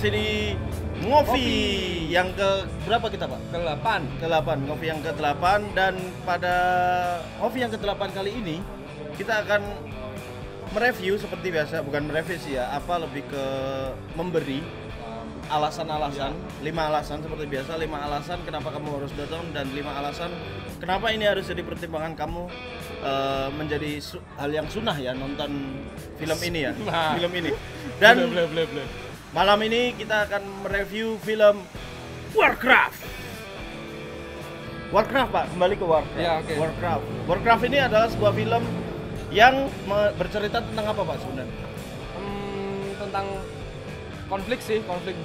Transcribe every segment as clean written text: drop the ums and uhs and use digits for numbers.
masih di Ngopi yang ke berapa kita Pak? Ke-8. Ngopi yang ke-8, dan pada Ngopi yang ke-8 kali ini kita akan mereview seperti biasa, bukan mereview sih ya, lebih ke memberi alasan-alasan, 5 alasan seperti biasa, 5 alasan kenapa kamu harus datang, dan 5 alasan kenapa ini harus jadi pertimbangan kamu menjadi hal yang sunnah ya nonton film ini ya. Film ini. Dan malam ini kita akan mereview film Warcraft. Pak, kembali ke Warcraft. Ya, okay. Warcraft ini adalah sebuah film yang bercerita tentang apa Pak sebenarnya? Tentang konflik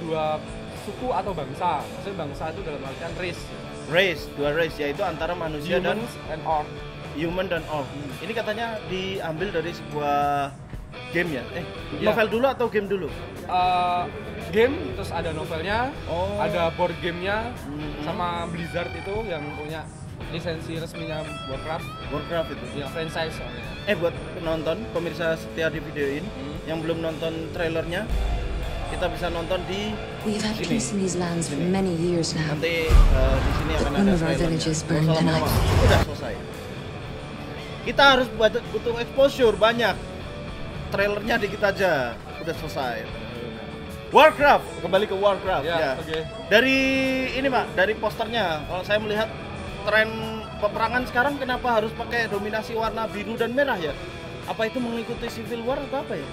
dua suku atau bangsa. Maksudnya bangsa itu dalam artian Dua race, yaitu antara manusia dan orc. Human dan orc. Ini katanya diambil dari sebuah game ya? Novel dulu atau game dulu? Game, terus ada novelnya, ada board gamenya, sama Blizzard itu yang punya lisensi resminya Warcraft itu? Ya, franchise soalnya. Buat penonton, pemirsa setia di video ini yang belum nonton trailernya, kita bisa nonton di We've had peace in these lands for many years now. nanti di sini akan ada trailernya. Udah selesai. Kita harus butuh exposure banyak. Trailernya dikit aja, udah selesai. Warcraft, kembali ke Warcraft ya. Okay. Dari ini Pak, dari posternya, kalau saya melihat tren peperangan sekarang kenapa harus pakai dominasi warna biru dan merah ya? Apa itu mengikuti Civil War atau apa ya?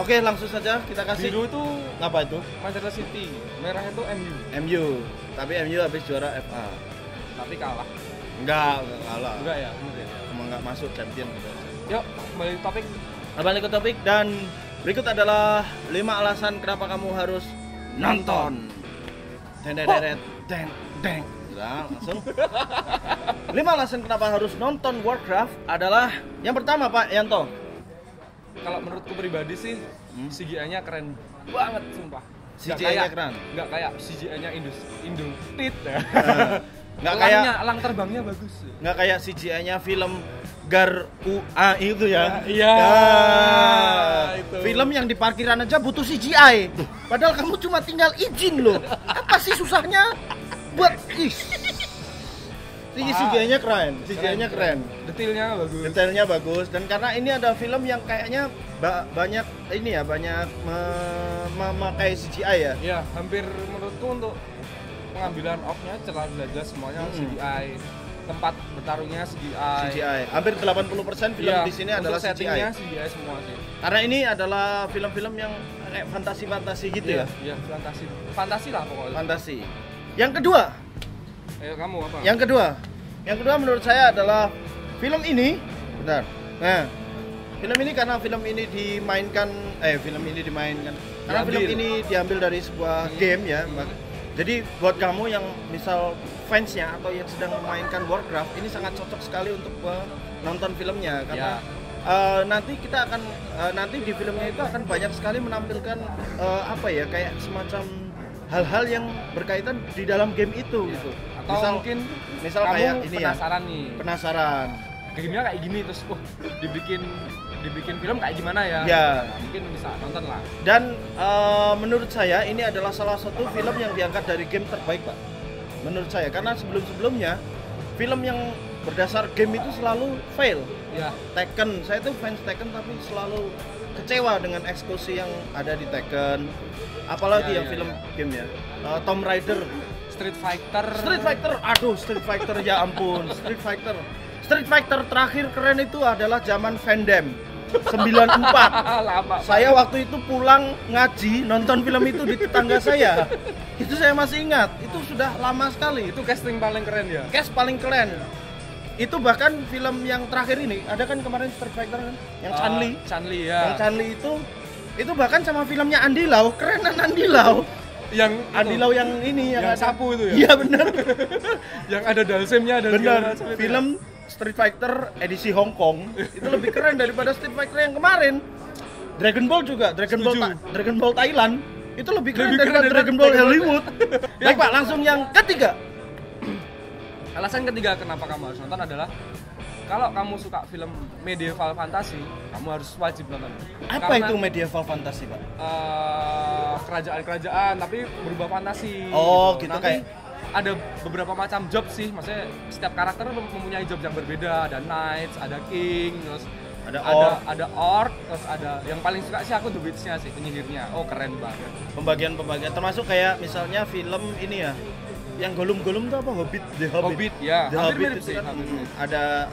Oke, langsung saja kita kasih. Biru itu apa itu? Manchester City, merah itu MU. Tapi MU habis juara FA. Tapi kalah. Enggak kalah. Enggak ya, kemudian. Emang enggak masuk champion. Yuk, kembali ke topik. Dan berikut adalah 5 alasan kenapa kamu harus nonton. Deng. Nah, langsung. 5 alasan kenapa harus nonton Warcraft adalah yang pertama Pak Yanto. Kalau menurutku pribadi sih, CGI-nya keren banget sumpah. CGI-nya keren. Enggak kayak CGI-nya Indo Tit ya. Enggak kayak elang terbangnya bagus. Enggak kayak CGI-nya film itu ya. Iya. Itu. Film yang di parkiran aja butuh CGI. Padahal kamu cuma tinggal izin loh. Apa sih susahnya buat CGI-nya keren. Detailnya bagus, dan karena ini ada film yang kayaknya banyak memakai CGI ya. Iya, hampir menurutku untuk pengambilan orc-nya jelas semuanya CGI. Tempat bertarungnya CGI. Hampir 80% film di sini adalah CGI. CGI semua sih. Karena ini adalah film-film yang kayak fantasi gitu ya. Iya, fantasi lah pokoknya. Fantasi. Yang kedua. Ayo kamu apa? Yang kedua menurut saya adalah film ini. Bentar. Nah, film ini karena film ini dimainkan. Karena film ini diambil dari sebuah game ya. Jadi buat kamu yang misal fansnya atau yang sedang memainkan Warcraft, ini sangat cocok sekali untuk nonton filmnya karena nanti kita akan nanti di filmnya itu akan banyak sekali menampilkan kayak semacam hal-hal yang berkaitan di dalam game itu gitu. Atau misal kamu kayak ini penasaran. Gamenya kayak gini terus dibikin film kayak gimana ya? Ya. Nah, mungkin bisa nonton lah. Dan menurut saya ini adalah salah satu film yang diangkat dari game terbaik Pak. Menurut saya, karena sebelum-sebelumnya film yang berdasar game itu selalu fail. Ya. Tekken, saya tuh fans Tekken tapi selalu kecewa dengan eksekusi yang ada di Tekken. Apalagi film game ya. Tomb Raider, Street Fighter. Aduh, Street Fighter ya ampun. Street Fighter terakhir keren itu adalah zaman Van Damme 94. Lama. Saya waktu itu pulang ngaji nonton film itu di tetangga saya. Itu saya masih ingat. Itu sudah lama sekali. Itu casting paling keren ya. Cast paling keren. Itu bahkan film yang terakhir ini ada kan kemarin Street Fighter kan yang Chun-Li ya. Yang Chun-Li itu bahkan sama filmnya Andy Lau, kerenan Andy Lau. Yang Andy Lau yang ini yang sapu itu ya. Iya benar. Yang ada dalsemnya ada benar. Film Street Fighter edisi Hong Kong itu lebih keren daripada Street Fighter yang kemarin. Dragon Ball juga, Dragon Ball Thailand itu lebih keren daripada Dragon Ball Hollywood. Baik Pak, langsung yang ketiga. Alasan ketiga kenapa kamu harus nonton adalah kalau kamu suka film medieval fantasy, kamu harus wajib nonton. Apa itu medieval fantasy, Pak? Kerajaan-kerajaan tapi berubah fantasi. Oh, gitu Nanti kayak ada beberapa macam job sih, maksudnya setiap karakter mempunyai job yang berbeda. Ada knights, ada king, terus ada orc, terus ada yang paling suka sih aku The Witch-nya sih, penyihirnya. Oh, keren banget. Pembagian termasuk kayak misalnya film ini ya. Yang Gollum tuh apa? Hobbit, The Hobbit. Hobbit ya. The Hampir Hobbit mirip itu sih. kan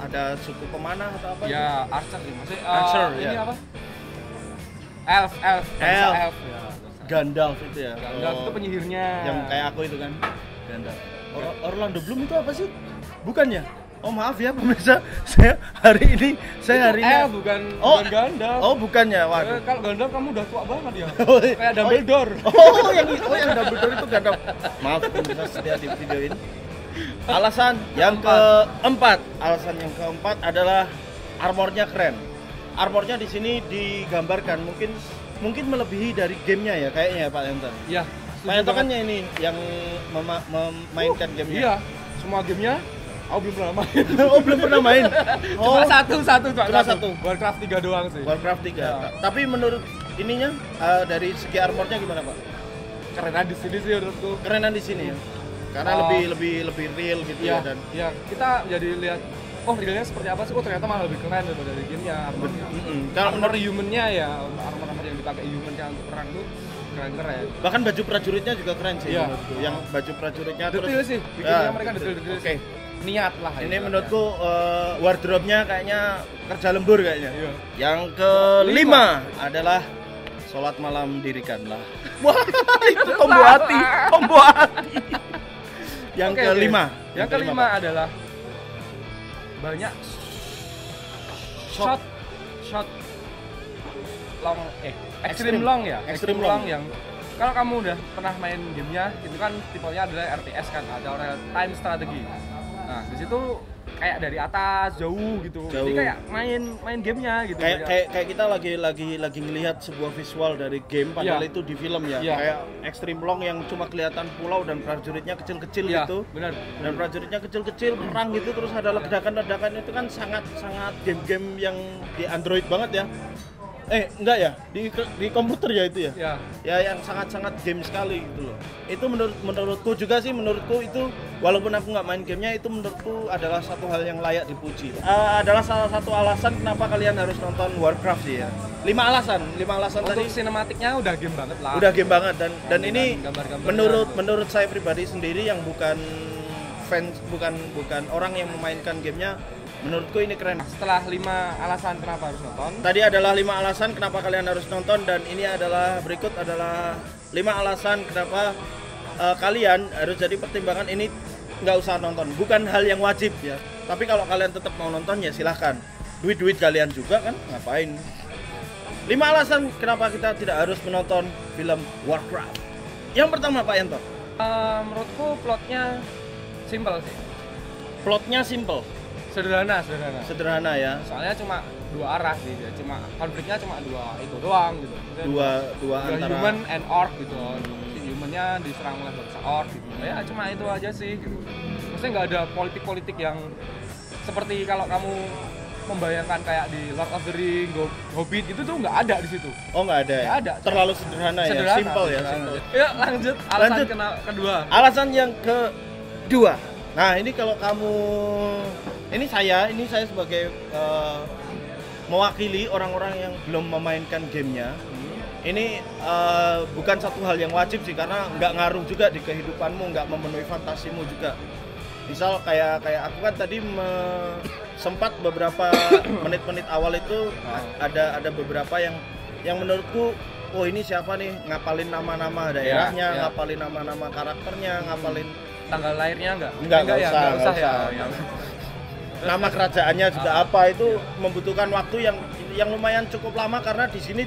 ada suku pemanah atau apa? Ya, archer sih. Maksudnya Archer, ini ya. apa? Elf. Ya. Gandalf itu ya. Gandalf itu penyihirnya. Yang kayak aku itu kan. Gandalf. Orlando Bloom itu apa sih? Bukan ya? Oh maaf ya pemirsa, saya hari ini bukan Gandalf. Oh bukannya, waduh. Kalau Gandalf kamu udah tua banget ya. Oh, Kayak Dumbledore. yang Dumbledore itu Gandalf. Maaf pemirsa setia di videoin. Alasan yang keempat adalah armornya keren. Armornya di sini digambarkan mungkin melebihi dari gamenya ya kayaknya ya Pak Yanto. Iya. Pak Yanto kan ini yang memainkan gamenya. Iya. Semua gamenya aku belum pernah main. Oh belum pernah main. Cuma satu. Warcraft 3 doang sih. Warcraft 3. Ya. Tapi menurut ininya dari segi armornya gimana Pak? Kerenan di sini sih menurutku. Kerenan di sini ya. Karena lebih real gitu ya dan. Iya, kita jadi lihat realnya seperti apa sih? Ternyata malah lebih keren daripada dari gamenya armornya. Kalau menurut humannya ya, armor yang dipakai humannya untuk perang tuh keren. Bahkan baju prajuritnya juga keren sih menurutku. Yang baju prajuritnya detail sih, bikinnya mereka detail. Oke. Niat lah. Ini menurutku wardrobe-nya kayaknya kerja lembur kayaknya. Iya. Yang kelima adalah sholat malam dirikanlah. Wah, itu combo hati. Yang kelima adalah banyak shot long extreme long ya. Extreme long yang kalau kamu udah pernah main gamenya itu kan tipenya adalah RTS kan, ada real time strategy. Nah, di situ kayak dari atas jauh gitu. Jadi kayak main gamenya gitu. Kayak kita lagi ngelihat sebuah visual dari game padahal itu di film ya. Kayak Extreme Long yang cuma kelihatan pulau dan prajuritnya kecil-kecil gitu. Benar. Dan prajuritnya kecil-kecil perang gitu terus ada ledakan-ledakan itu kan sangat game-game yang di Android banget ya. Enggak ya, di komputer ya itu ya. Ya yang sangat game sekali gitu loh. Itu menurutku juga sih, menurutku itu walaupun aku nggak main gamenya itu menurutku adalah satu hal yang layak dipuji. Adalah salah satu alasan kenapa kalian harus nonton Warcraft sih ya. 5 alasan tadi. Untuk sinematiknya udah game banget lah. Udah game banget dan ini menurut saya pribadi sendiri yang bukan fans, bukan orang yang memainkan gamenya. Menurutku ini keren. Setelah 5 alasan kenapa harus nonton. Tadi adalah 5 alasan kenapa kalian harus nonton dan ini adalah berikut adalah 5 alasan kenapa kalian harus jadi pertimbangan ini nggak usah nonton. Bukan hal yang wajib ya. Tapi kalau kalian tetap mau nonton ya silahkan. Duit kalian juga kan, ngapain? 5 alasan kenapa kita tidak harus menonton film Warcraft. Yang pertama Pak Yanto. Menurutku plotnya simple sih. Plotnya simple. Sederhana ya. Soalnya cuma 2 arah sih, cuma konfliknya cuma 2 itu doang gitu. Dua antara human and orc gitu. Si humannya diserang oleh bangsa orc gitu. Ya cuma itu aja sih gitu. Maksudnya nggak ada politik yang seperti kalau kamu membayangkan kayak di Lord of the Ring, Hobbit itu tuh nggak ada di situ. Oh nggak ada. Nggak ada. Terlalu sederhana ya, simple ya. Ya lanjut. Alasan kedua. Alasan yang kedua. Nah ini kalau kamu ini saya sebagai mewakili orang-orang yang belum memainkan gamenya. Ini bukan satu hal yang wajib sih karena nggak ngaruh juga di kehidupanmu, nggak memenuhi fantasimu juga. Misal kayak aku kan tadi sempat beberapa menit-menit awal itu ada beberapa yang menurutku ini siapa nih, ngapalin nama-nama daerahnya, ngapalin nama-nama karakternya, ngapalin tanggal lahirnya enggak usah ya. Nama kerajaannya juga apa itu membutuhkan waktu yang lumayan cukup lama karena di sini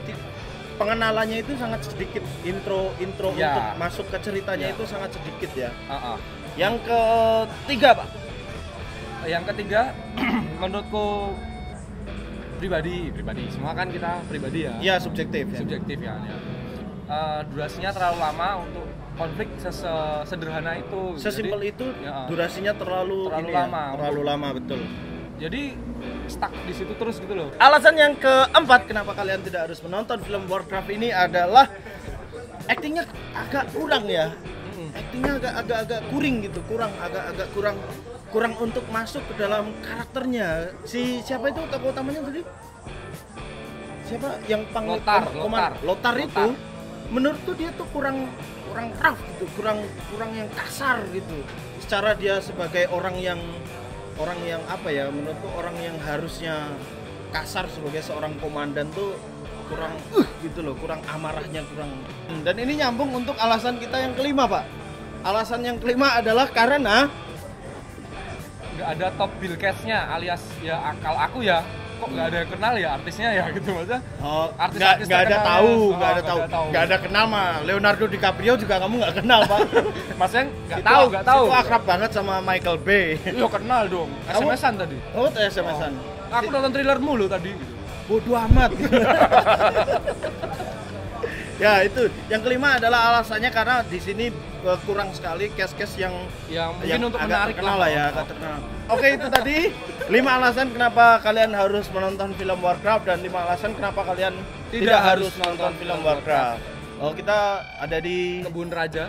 pengenalannya itu sangat sedikit, intro untuk masuk ke ceritanya itu sangat sedikit ya. Yang ketiga Pak. Yang ketiga menurutku pribadi semua kan kita pribadi ya. Iya subjektif ya. Durasinya terlalu lama untuk konflik sesederhana itu. Sesimpel itu durasinya terlalu lama. Terlalu lama betul. Jadi stuck di situ terus gitu loh. Alasan yang keempat kenapa kalian tidak harus menonton film Warcraft ini adalah aktingnya agak kurang ya. Aktingnya agak kuring gitu, agak kurang untuk masuk ke dalam karakternya. Siapa itu tokoh utamanya tadi? Siapa yang Lothar itu menurutku dia tuh kurang rough gitu, kurang yang kasar gitu. Secara dia sebagai orang yang apa ya, menurutku orang yang harusnya kasar sebagai seorang komandan tuh kurang gitu loh, kurang amarahnya kurang. Dan ini nyambung untuk alasan kita yang kelima, Pak. Alasan yang kelima adalah karena nggak ada top bill cast-nya, alias ya akal aku ya kok nggak ada yang kenal ya artisnya ya gitu maksudnya. Oh, artis-artis nggak ada tahu, nggak ada gitu. kenal mah. Leonardo DiCaprio juga kamu nggak kenal, Pak. Maksudnya nggak tahu. Itu akrab banget sama Michael Bay. Yo kenal dong. SMS-an tadi. Oh, SMS-an. Aku nonton thriller mulu tadi gitu. Bodoh amat. Ya itu, yang kelima adalah alasannya karena di sini kurang sekali cast-cast yang mungkin untuk agak menarik terkenal lah ya, agak terkenal. Oke, itu tadi 5 alasan kenapa kalian harus menonton film Warcraft dan 5 alasan kenapa kalian tidak harus nonton film Warcraft. Oh, kita ada di Kebun Raja.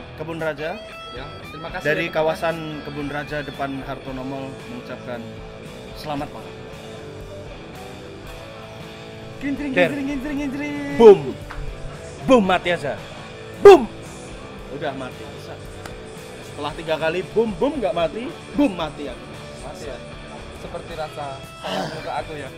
Ya, terima kasih. Dari kawasan Kebun Raja depan Hartonomol mengucapkan selamat malam. Gintring. Boom, mati aja. Boom. Udah mati. Setelah 3 kali boom nggak mati, boom mati aku. Masih ya. Seperti rasa sayangmu ke aku ya.